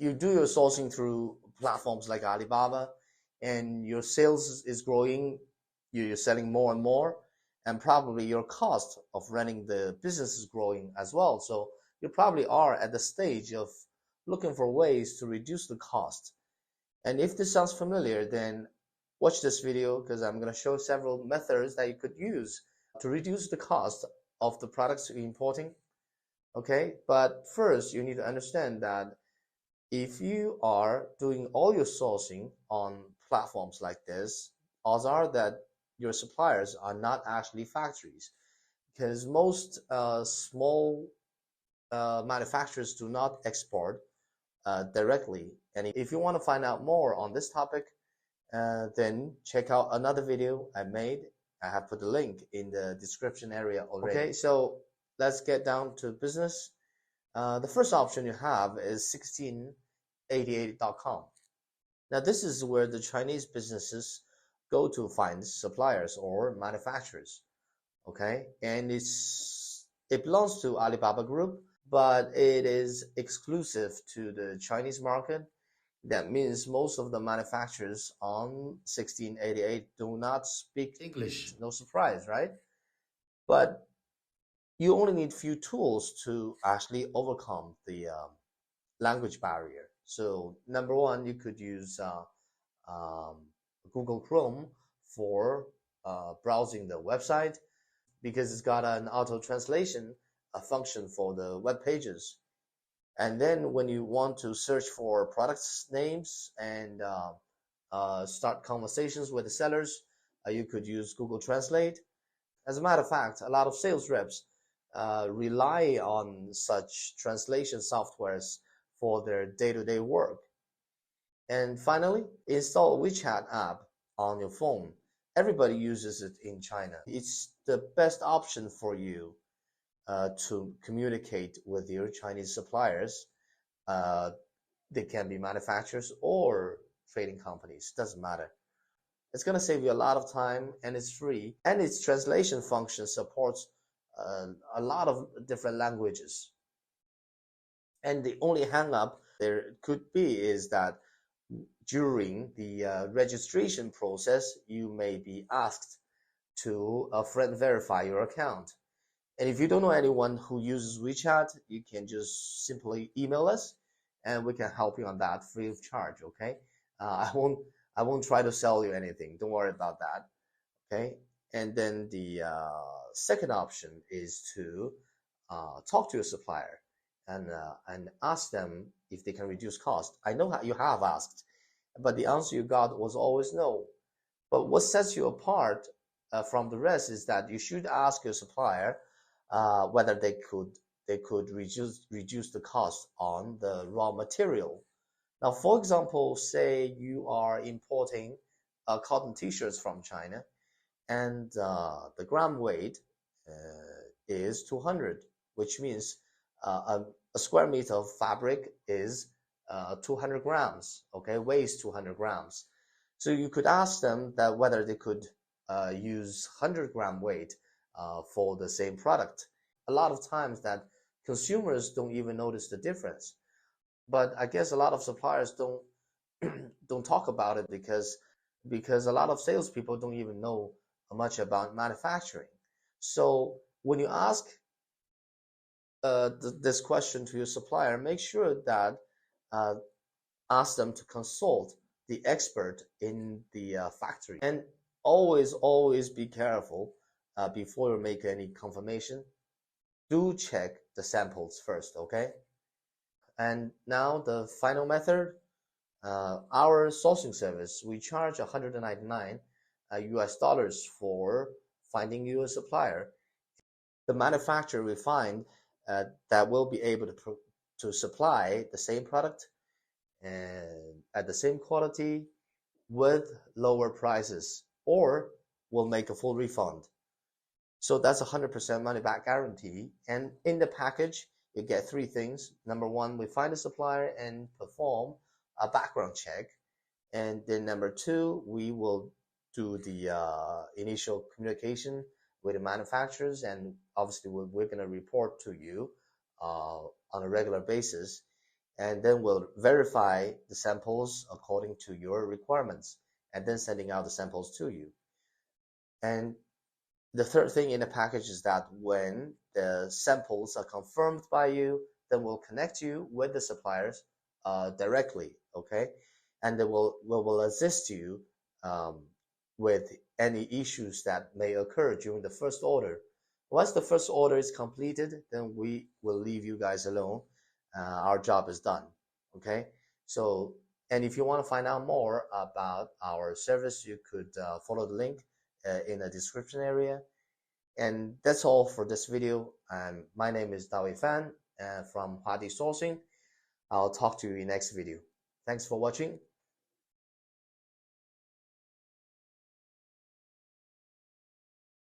you do your sourcing through platforms like Alibaba, and your sales is growing, you're selling more and more, and probably your cost of running the business is growing as well. So you probably are at the stage of looking for ways to reduce the cost. And if this sounds familiar, then watch this video, because I'm going to show several methods that you could use to reduce the cost of the products you're importing. Okay, but first you need to understand that if you are doing all your sourcing on platforms like this, odds are that your suppliers are not actually factories, because most small manufacturers do not export directly. And if you want to find out more on this topic, then check out another video I made. I have put the link in the description area already. Okay, so let's get down to business. The first option you have is 1688.com. Now this is where the Chinese businesses go to find suppliers or manufacturers. Okay, and it belongs to Alibaba Group, but it is exclusive to the Chinese market. That means most of the manufacturers on 1688 do not speak English. No surprise, right? But you only need few tools to actually overcome the language barrier. So number one, you could use Google Chrome for browsing the website, because it's got an auto translation function for the web pages. And then when you want to search for products names and start conversations with the sellers, you could use Google Translate. As a matter of fact, a lot of sales reps rely on such translation softwares for their day-to-day work. And finally, install WeChat app on your phone. Everybody uses it in China. It's the best option for you to communicate with your Chinese suppliers. They can be manufacturers or trading companies, doesn't matter. It's going to save you a lot of time, and it's free. And its translation function supports a lot of different languages. And the only hang-up there could be is that during the registration process, you may be asked to friend verify your account. And if you don't know anyone who uses WeChat, you can just simply email us, and we can help you on that free of charge. Okay, I won't try to sell you anything. Don't worry about that. Okay, and then the second option is to talk to your supplier and ask them if they can reduce cost. I know you have asked, but the answer you got was always no. But what sets you apart from the rest is that you should ask your supplier whether they could reduce the cost on the raw material. Now, for example, say you are importing cotton t-shirts from China, and the gram weight is 200, which means a square meter of fabric is 200 grams. Okay, weighs 200 grams. So you could ask them that whether they could use 100-gram weight for the same product. A lot of times that consumers don't even notice the difference, but I guess a lot of suppliers don't talk about it because a lot of salespeople don't even know much about manufacturing. So when you ask this question to your supplier, make sure that ask them to consult the expert in the factory, and always be careful before you make any confirmation. Do check the samples first, okay? And now the final method, our sourcing service, we charge 199 US dollars for finding you a supplier. The manufacturer will find that will be able to supply the same product and at the same quality with lower prices, or will make a full refund. So that's 100% money back guarantee. And in the package, you get three things. Number one, we find a supplier and perform a background check. And then number two, we will do the initial communication with the manufacturers. And obviously, we're going to report to you on a regular basis. and then we'll verify the samples according to your requirements, and then sending out the samples to you. And the third thing in the package is that when the samples are confirmed by you, then we'll connect you with the suppliers directly, okay? And they will assist you with any issues that may occur during the first order. Once the first order is completed, then we will leave you guys alone. Our job is done, okay? So, and if you want to find out more about our service, you could follow the link in the description area. And that's all for this video. My name is Dawei Fan from Hadi Sourcing. I'll talk to you in next video. Thanks for watching.